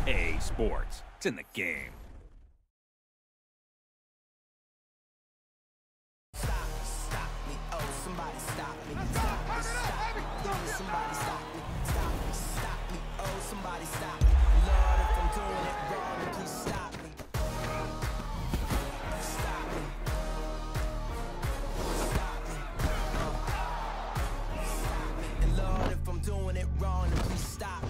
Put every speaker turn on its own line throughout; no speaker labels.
EA Sports. It's in the game.
Stop me, oh, somebody stop me. Stop me, please, somebody stop me. Stop me, oh, somebody stop me. Lord, if I'm doing it wrong, then please stop me. Stop me. Stop me. And Lord, if I'm doing it wrong, then please stop me.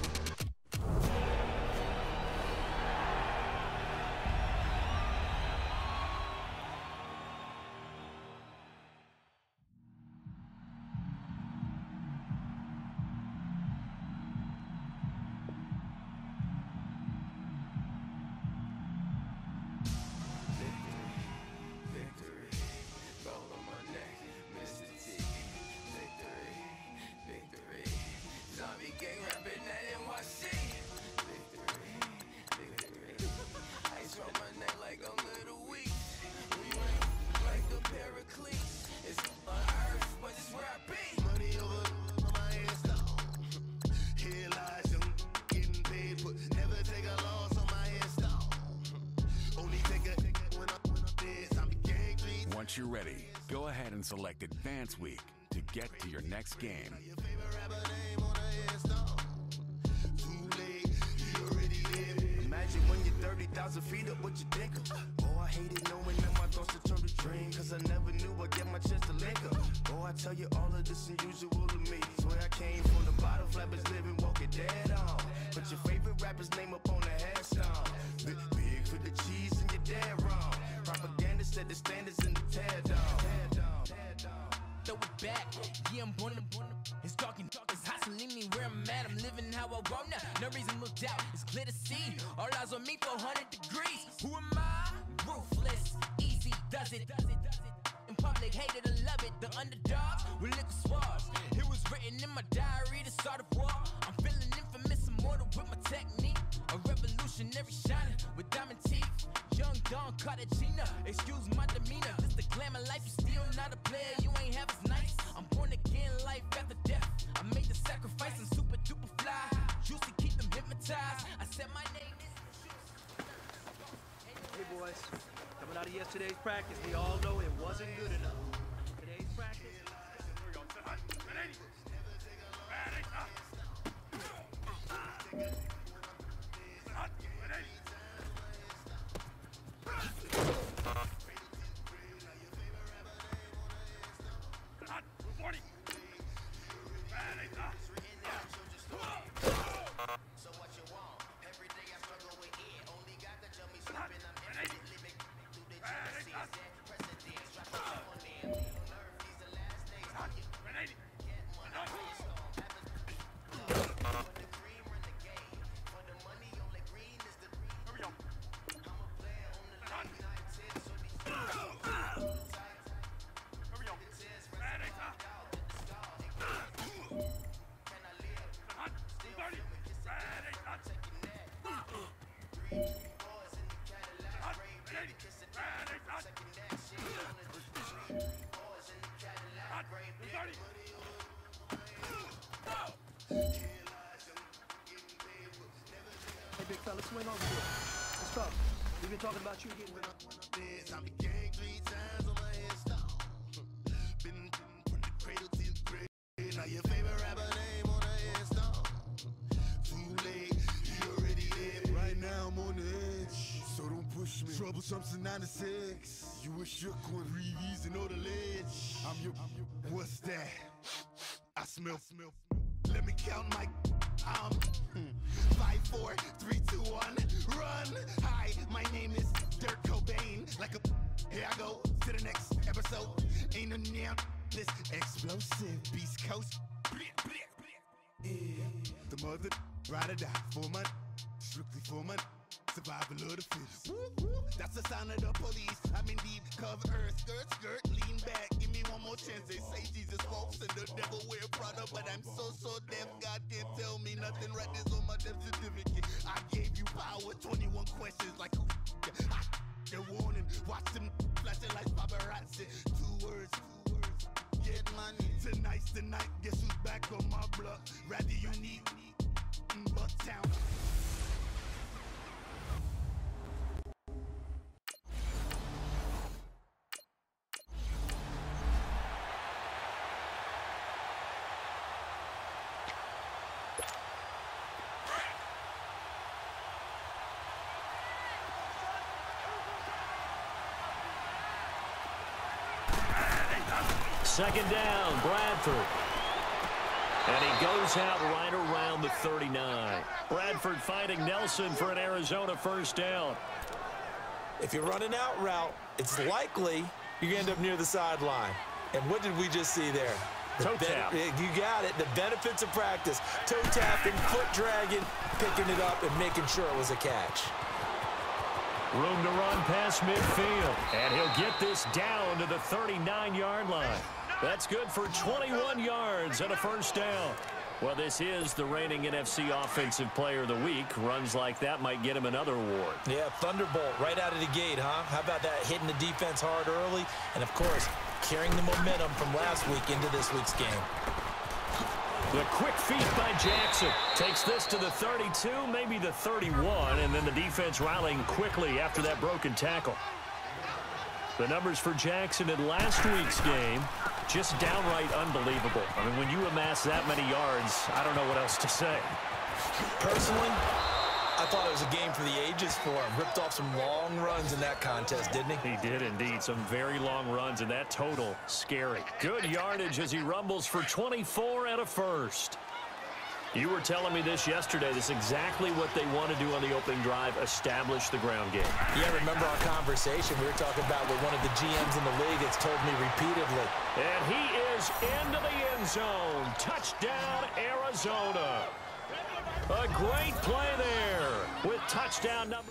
Once you're ready, go ahead and select Advance Week to get to your next game.
Imagine when you're 30,000 feet up, what you think of? Oh, I hated knowing that my thoughts would turn to dream, cause I never knew I'd get my chance to link up. Oh, I tell you all of this unusual to me. Swear I came from the bottom, flappers living, walking dead on. Put your favorite rapper's name up on the headstone. Big for the cheese and you're dead wrong. Propaganda set the standards in the tear down. Throw it back, yeah, I'm born to. It's talking, it's hustling me where I'm at. I'm living how I want now. No reason to look doubt, it's clear to see. All eyes on me, 400 degrees. Who am I? Ruthless, easy, does it. In public, hated and love it. The underdogs with liquor swabs. It was written in my diary to start a war. I'm feeling infamous, immortal with my technique. A revolutionary shining with diamond teeth. Young Don Cartagena, excuse my demeanor. This the glamour life, you still not a player, you ain't half as nice. I'm born again, life after death. I made the sacrifice and super duper fly. Used to keep them hypnotized. I said my name is.
Hey boys, coming out of yesterday's practice, we all know it wasn't good enough. Today's practice. Hey, big fella, swing over here. Let's go. We've been talking about you getting with
I'm the gang 3 times on my headstone. Been from the cradle to the grave. Now your favorite rapper name on the headstone. Too late, you already dead. Right now I'm on the edge, so don't push me. Troublesome since 96. You a shook one, Reeves and know the ledge. I'm your, what's that? I smell. Let me count my. 5, 4, 3, 2, 1, run. Hi, my name is Dirk Cobain. Like a, here I go to the next episode. Ain't no damn this explosive Beast Coast. Yeah. The mother ride or die for my, strictly for my. Survival of the fittest. That's the sign of the police. I'm in deep cover earth. Skirt, lean back. Give me one more chance. They say Jesus walks and the devil wear Prada, but I'm so deaf. God can't tell me nothing. Right this on my death certificate. I gave you power. 21 questions like who? They're warning. Watch them flashing like paparazzi. 2 words. Get money. Tonight's the night. Guess who's back on my block? Rather unique. Bucktown.
second down, Bradford. And he goes out right around the 39. Bradford fighting Nelson for an Arizona first down.
If you're running out route, it's likely you're going to end up near the sideline. And what did we just see there?
Toe tap.
You got it. The benefits of practice. Toe tapping, foot dragging, picking it up, and making sure it was a catch.
Room to run past midfield. And he'll get this down to the 39-yard line. That's good for 21 yards and a first down. Well, this is the reigning NFC Offensive Player of the Week. Runs like that might get him another award.
Yeah, Thunderbolt right out of the gate, huh? How about that, hitting the defense hard early? And, of course, carrying the momentum from last week into this week's game.
The quick feet by Jackson takes this to the 32, maybe the 31, and then the defense rallying quickly after that broken tackle. The numbers for Jackson in last week's game, just downright unbelievable. I mean, when you amass that many yards, I don't know what else to say.
Personally, I thought it was a game for the ages for him. Ripped off some long runs in that contest, didn't he?
He did indeed. Some very long runs, and that total, scary. Good yardage as he rumbles for 24 and a first. You were telling me this yesterday. This is exactly what they want to do on the opening drive, establish the ground game.
Yeah, remember our conversation? We were talking about with one of the GMs in the league that's told me repeatedly.
And he is into the end zone. Touchdown, Arizona. A great play there with touchdown number.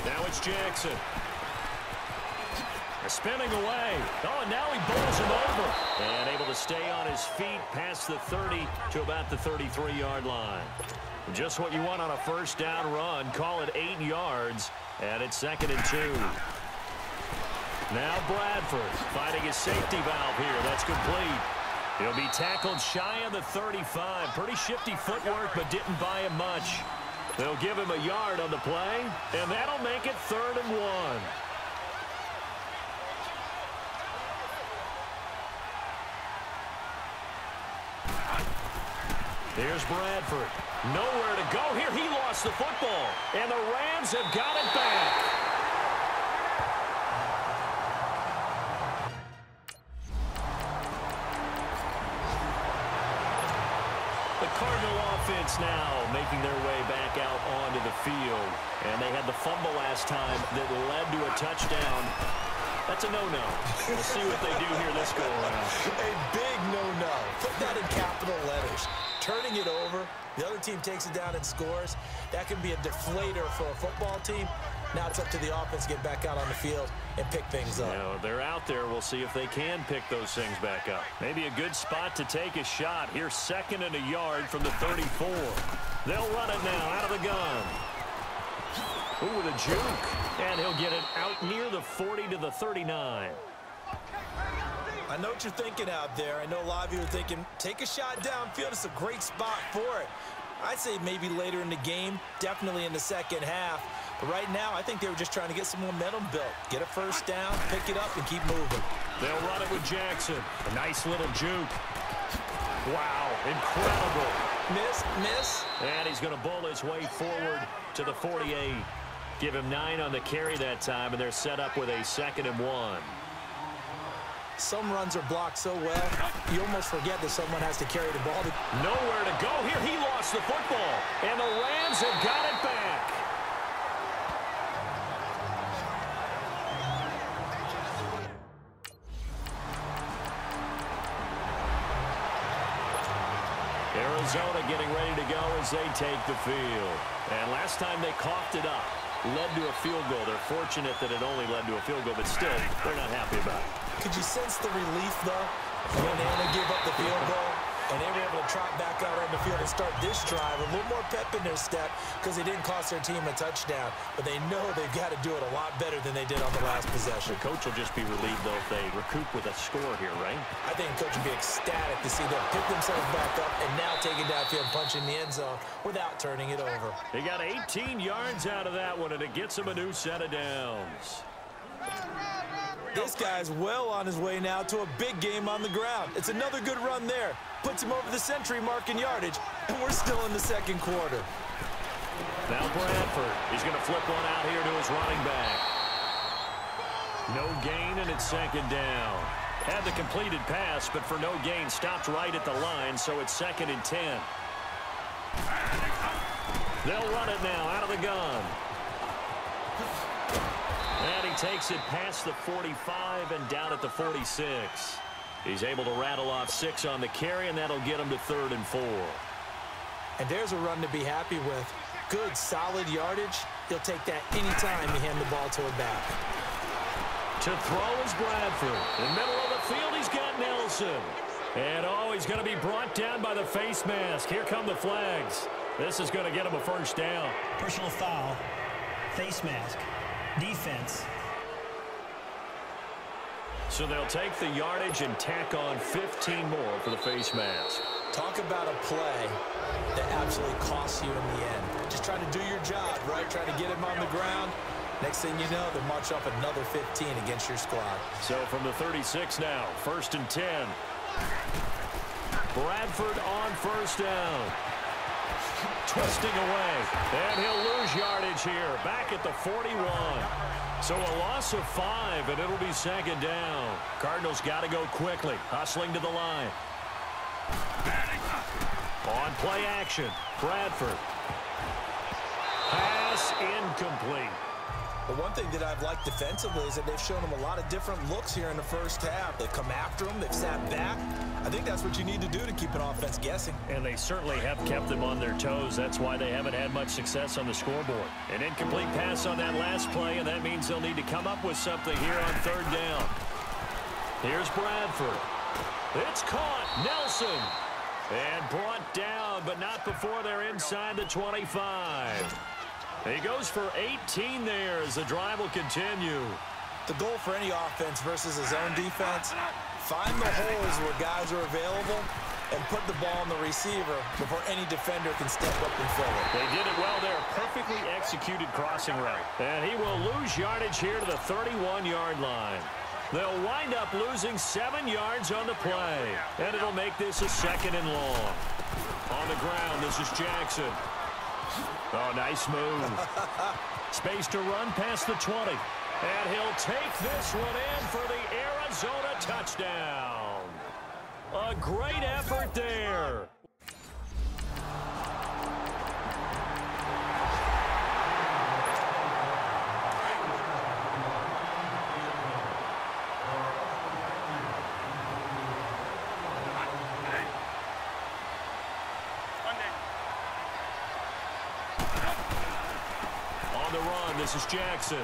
Now it's Jackson. Spinning away. Oh, and now he bowls him over. And able to stay on his feet past the 30 to about the 33-yard line. Just what you want on a first down run. Call it 8 yards. And it's 2nd and 2. Now Bradford finding his safety valve here. That's complete. He'll be tackled shy of the 35. Pretty shifty footwork, but didn't buy him much. They'll give him a yard on the play, and that'll make it 3rd and 1. Here's Bradford. Nowhere to go here. He lost the football, and the Rams have got it back. The Cardinal offense now making their way back out onto the field. And they had the fumble last time that led to a touchdown. That's a no-no. We'll see what they do here this go-around.
A big no-no. Put that in capital letters. Turning it over, the other team takes it down and scores. That can be a deflator for a football team. Now it's up to the offense to get back out on the field and pick things up.
You know, they're out there. We'll see if they can pick those things back up. Maybe a good spot to take a shot. Here's 2nd and a yard from the 34. They'll run it now out of the gun. Ooh, with a juke. And he'll get it out near the 40 to the 39.
I know what you're thinking out there. I know a lot of you are thinking, take a shot downfield. It's a great spot for it. I'd say maybe later in the game, definitely in the second half. But right now, I think they were just trying to get some momentum built. Get a first down, pick it up, and keep moving.
They'll run it with Jackson. A nice little juke. Wow, incredible.
Miss.
And he's going to bowl his way forward to the 48. Give him 9 on the carry that time, and they're set up with a 2nd and 1.
Some runs are blocked so well, you almost forget that someone has to carry the ball.
Nowhere to go here. He lost the football, and the Rams have got it back. Arizona getting ready to go as they take the field. And last time they coughed it up, led to a field goal. They're fortunate that it only led to a field goal, but still, they're not happy about it.
Could you sense the relief, though, when Anna gave up the field goal and they were able to trot back out on the field and start this drive? A little more pep in their step because they didn't cost their team a touchdown, but they know they've got to do it a lot better than they did on the last possession.
The coach will just be relieved, though, if they recoup with a score here, right?
I think the coach will be ecstatic to see them pick themselves back up and now take it downfield, punching the end zone without turning it over.
They got 18 yards out of that one, and it gets them a new set of downs.
This guy's well on his way now to a big game on the ground. It's another good run there. Puts him over the century mark in yardage, and we're still in the second quarter.
Now Bradford. He's going to flip one out here to his running back. No gain, and it's second down. Had the completed pass, but for no gain, stopped right at the line, so it's 2nd and 10. They'll run it now out of the gun. And he takes it past the 45 and down at the 46. He's able to rattle off 6 on the carry, and that'll get him to 3rd and 4.
And there's a run to be happy with. Good, solid yardage. He'll take that anytime you hand the ball to a back.
To throw is Bradford. In the middle of the field, he's got Nelson. And, he's going to be brought down by the face mask. Here come the flags. This is going to get him a first down.
Personal foul, face mask, defense.
So they'll take the yardage and tack on 15 more for the face mask.
Talk about a play that absolutely costs you in the end. Just trying to do your job, right? Trying to get him on the ground. Next thing you know, they'll march off another 15 against your squad.
So from the 36 now, 1st and 10. Bradford on first down. Twisting away. And he'll lose yardage here. Back at the 41. So a loss of 5, and it'll be 2nd down. Cardinals got to go quickly. Hustling to the line. On play action. Bradford. Pass incomplete.
But one thing that I've liked defensively is that they've shown them a lot of different looks here in the first half. They've come after them. They've sat back. I think that's what you need to do to keep an offense guessing.
And they certainly have kept them on their toes. That's why they haven't had much success on the scoreboard. An incomplete pass on that last play, and that means they'll need to come up with something here on 3rd down. Here's Bradford. It's caught. Nelson. And brought down, but not before they're inside the 25. He goes for 18 there as the drive will continue.
The goal for any offense versus his own defense, find the holes where guys are available and put the ball on the receiver before any defender can step up and fill it.
They did it well there. Perfectly executed crossing route. And he will lose yardage here to the 31-yard line. They'll wind up losing 7 yards on the play. And it'll make this a 2nd and long. On the ground, this is Jackson. Oh, nice move. Space to run past the 20. And he'll take this one in for the Arizona touchdown. A great effort there. The run. This is Jackson.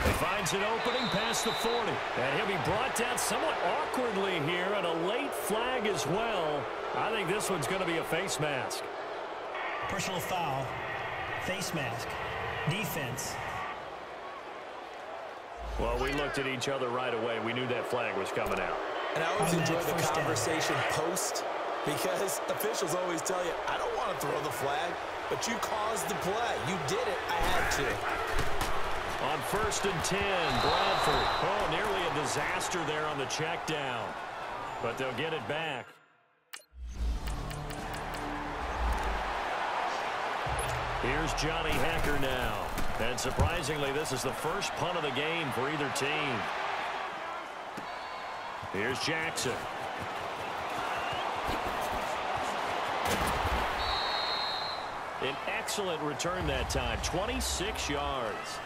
He finds an opening past the 40. And he'll be brought down somewhat awkwardly here, and a late flag as well. I think this one's going to be a face mask.
Personal foul, face mask, defense.
Well, we looked at each other right away. We knew that flag was coming out.
And I always enjoy the conversation post, because officials always tell you, I don't want to throw the flag. But you caused the play. You did it. I had to.
On 1st and 10, Bradford. Oh, nearly a disaster there on the check down. But they'll get it back. Here's Johnny Hecker now. And surprisingly, this is the first punt of the game for either team. Here's Jackson. An excellent return that time, 26 yards.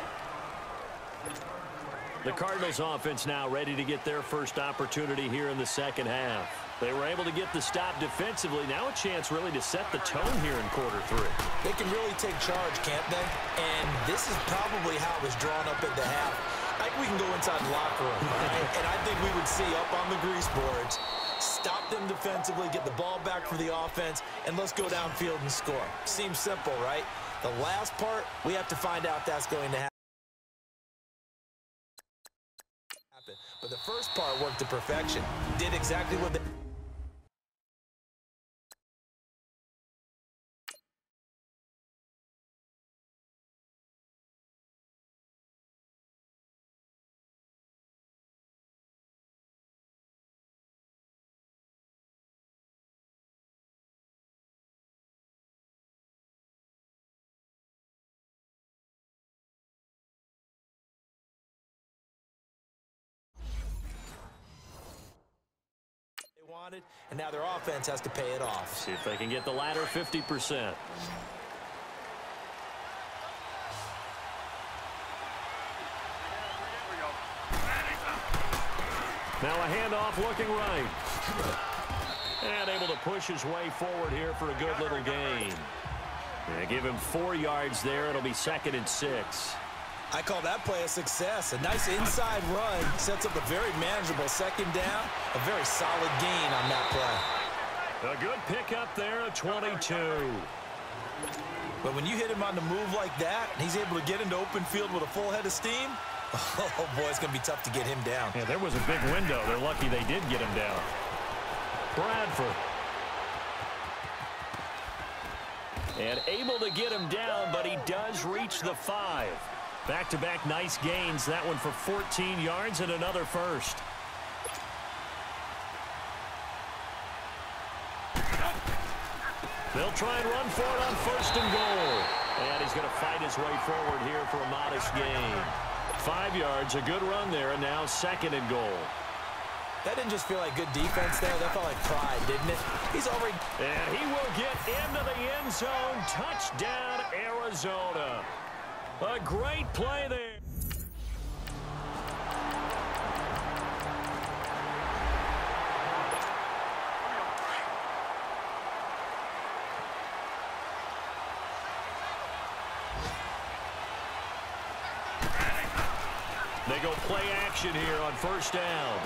The Cardinals offense now ready to get their first opportunity here in the second half. They were able to get the stop defensively. Now a chance really to set the tone here in quarter 3.
They can really take charge, can't they? And this is probably how it was drawn up at the half. I think we can go inside the locker room, right? And I think we would see up on the grease boards, stop them defensively, get the ball back for the offense, and let's go downfield and score. Seems simple, right? The last part, we have to find out that's going to happen. But the first part worked to perfection. Did exactly what they... wanted, and now their offense has to pay it off.
See if they can get the latter 50%. Now a handoff looking right. And able to push his way forward here for a good little gain. Yeah, give him 4 yards there. It'll be 2nd and 6.
I call that play a success. A nice inside run sets up a very manageable 2nd down. A very solid gain on that play.
A good pickup there at 22.
But when you hit him on the move like that, and he's able to get into open field with a full head of steam, oh boy, it's going to be tough to get him down.
Yeah, there was a big window. They're lucky they did get him down. Bradford. And able to get him down, but he does reach the 5. Back-to-back nice gains. That one for 14 yards and another first. They'll try and run for it on 1st and goal. And he's going to fight his way forward here for a modest gain. 5 yards, a good run there, and now 2nd and goal.
That didn't just feel like good defense there. That felt like pride, didn't it? He's already...
And he will get into the end zone. Touchdown, Arizona. A great play there. They go play action here on 1st down.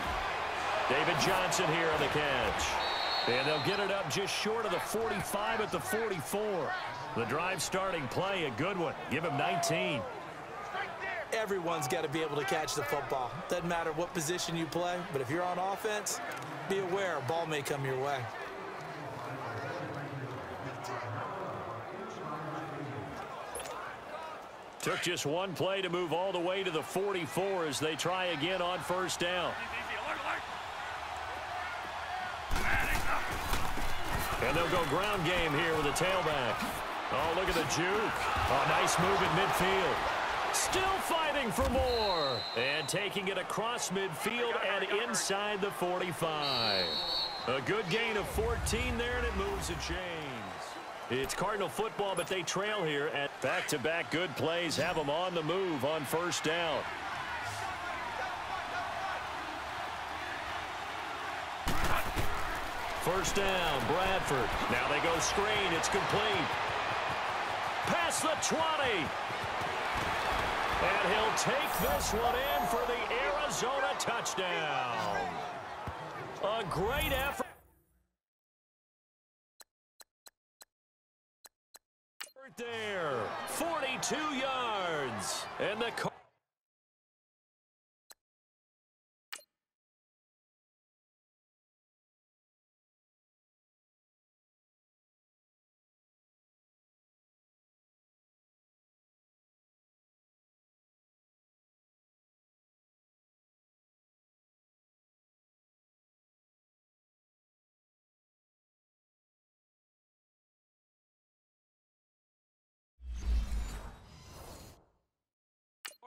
David Johnson here on the catch. And they'll get it up just short of the 45 at the 44. The drive starting play, a good one. Give him 19.
Everyone's got to be able to catch the football. Doesn't matter what position you play, but if you're on offense, be aware a ball may come your way.
Took just one play to move all the way to the 44 as they try again on 1st down. And they'll go ground game here with a tailback. Oh, look at the juke. Oh, nice move in midfield. Still fighting for more. And taking it across midfield and inside the 45. A good gain of 14 there, and it moves the chains. It's Cardinal football, but they trail here at back-to-back good plays. Have them on the move on 1st down. First down, Bradford. Now they go screen. It's complete. Past the 20. And he'll take this one in for the Arizona touchdown. A great effort there. 42 yards. And the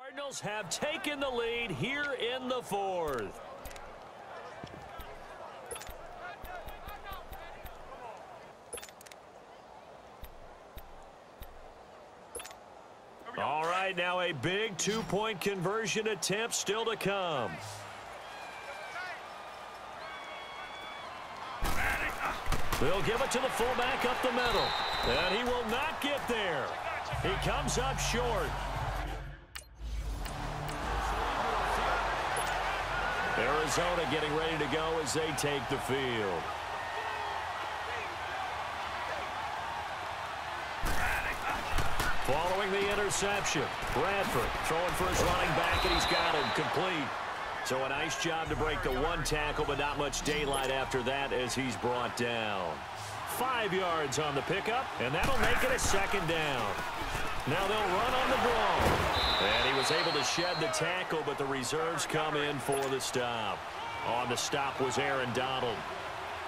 Cardinals have taken the lead here in the 4th. All right, now a big 2-point conversion attempt still to come. They'll give it to the fullback up the middle. And he will not get there. He comes up short. Arizona getting ready to go as they take the field. Following the interception, Bradford throwing for his running back, and he's got him complete. So a nice job to break the 1 tackle, but not much daylight after that as he's brought down. 5 yards on the pickup, and that'll make it a 2nd down. Now they'll run on the draw. And he was able to shed the tackle, but the reserves come in for the stop. On the stop was Aaron Donald.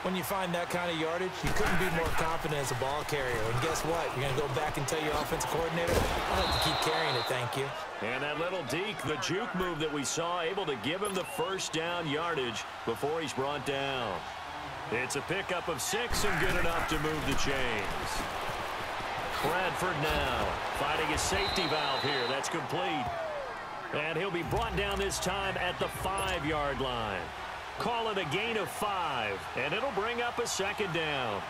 When you find that kind of yardage, you couldn't be more confident as a ball carrier. And guess what? You're going to go back and tell your offensive coordinator, I'd like to keep carrying it, thank you.
And that little deke, the juke move that we saw, able to give him the 1st down yardage before he's brought down. It's a pickup of 6 and good enough to move the chains. Bradford now finding his safety valve here. That's complete. And he'll be brought down this time at the 5-yard line. Call it a gain of 5, and it'll bring up a second down.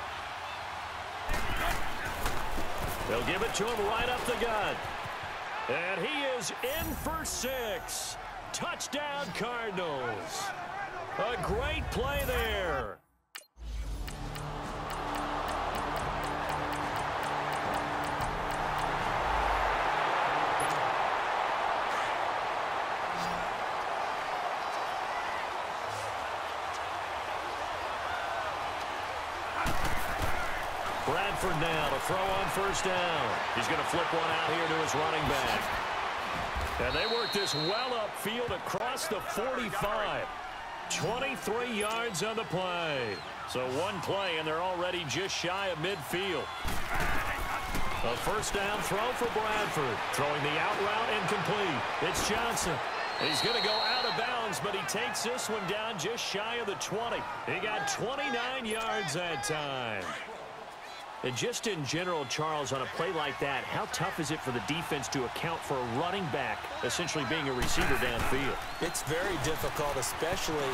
They'll give it to him right up the gut. And he is in for 6. Touchdown, Cardinals. A great play there. Bradford now to throw on first down. He's going to flip one out here to his running back. And they work this well upfield across the 45. 23 yards on the play. So one play, and they're already just shy of midfield. A first down throw for Bradford. Throwing the out route incomplete. It's Johnson. He's going to go out of bounds, but he takes this one down just shy of the 20. He got 29 yards that time. And just in general, Charles, on a play like that, how tough is it for the defense to account for a running back essentially being a receiver downfield?
It's very difficult, especially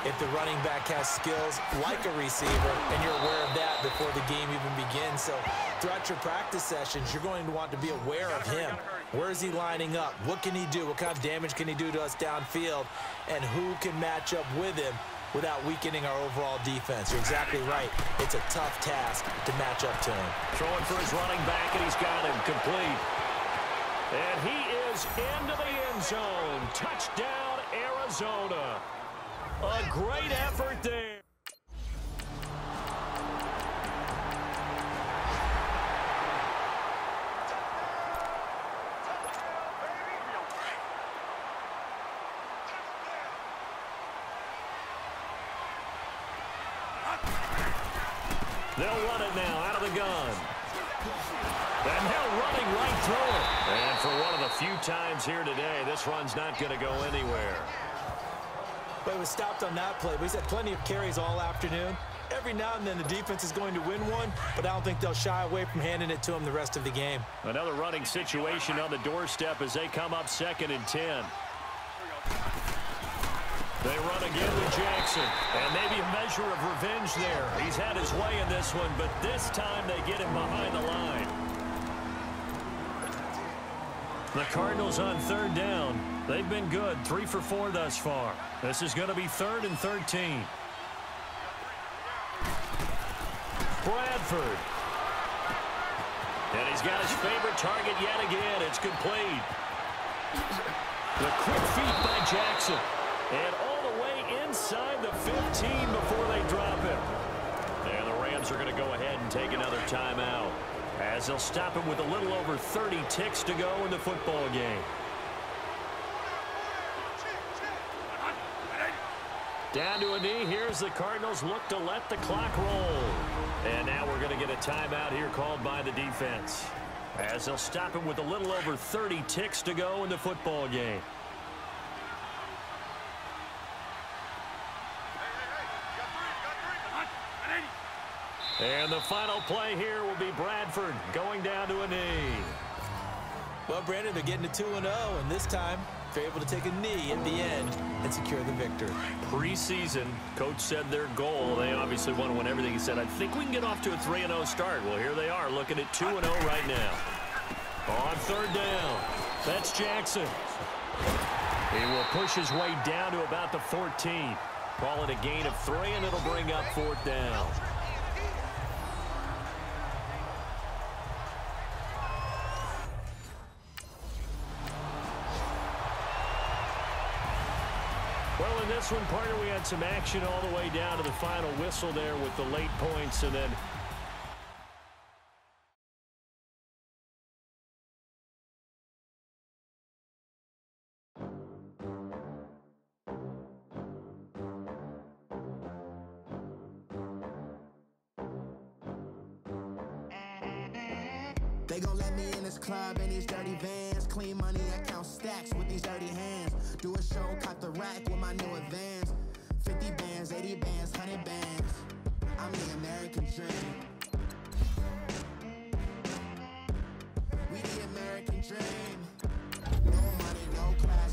if the running back has skills like a receiver, and you're aware of that before the game even begins. So throughout your practice sessions, you're going to want to be aware of him. Where is he lining up? What can he do? What kind of damage can he do to us downfield? And who can match up with him without weakening our overall defense? You're exactly right. It's a tough task to match up to him.
Throwing for his running back, and he's got him complete. And he is into the end zone. Touchdown, Arizona. A great effort there. They'll run it now out of the gun. And they're running right through it. And for one of the few times here today, this run's not going to go anywhere.
But it was stopped on that play. But he's had plenty of carries all afternoon. Every now and then the defense is going to win one, but I don't think they'll shy away from handing it to him the rest of the game.
Another running situation on the doorstep as they come up 2nd and 10. They run again with Jackson, and maybe a measure of revenge there. He's had his way in this one, but this time they get him behind the line. The Cardinals on 3rd down. They've been good, 3 for 4 thus far. This is going to be 3rd and 13. Bradford. And he's got his favorite target yet again. It's complete. The quick feet by Jackson. And all the way inside the 15 before they drop him. And the Rams are going to go ahead and take another timeout, as they'll stop him with a little over 30 ticks to go in the football game. Down to a knee. Here's the Cardinals look to let the clock roll. And now we're going to get a timeout here called by the defense, as they'll stop him with a little over 30 ticks to go in the football game. And the final play here will be Bradford going down to a knee.
Well, Brandon, they're getting to 2-0, and this time they're able to take a knee at the end and secure the victory.
Preseason, coach said their goal, they obviously want to win everything. He said, I think we can get off to a 3-0 start. Well, here they are looking at 2-0 right now. On 3rd down, that's Jackson. He will push his way down to about the 14. Call it a gain of 3, and it'll bring up 4th down. Well, in this one, partner, we had some action all the way down to the final whistle there with the late points, and then
They gon' let me in this club in these dirty vans. Clean money, I count stacks with these dirty hands. Do a show, cop the rack with my new advance. 50 bands, 80 bands, 100 bands. I'm the American dream. We the American dream. No money, no class.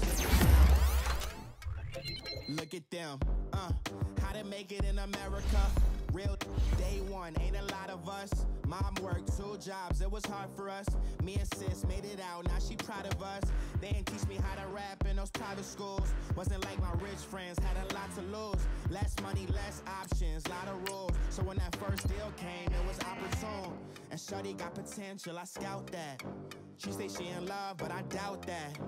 Look at them. How to make it in America. Real day one, ain't a lot of us. Mom worked 2 jobs, it was hard for us. Me and sis made it out, now she proud of us. They didn't teach me how to rap in those private schools. Wasn't like my rich friends, had a lot to lose. Less money, less options, lot of rules. So when that first deal came, it was opportune. And shorty got potential, I scout that. She say she in love, but I doubt that.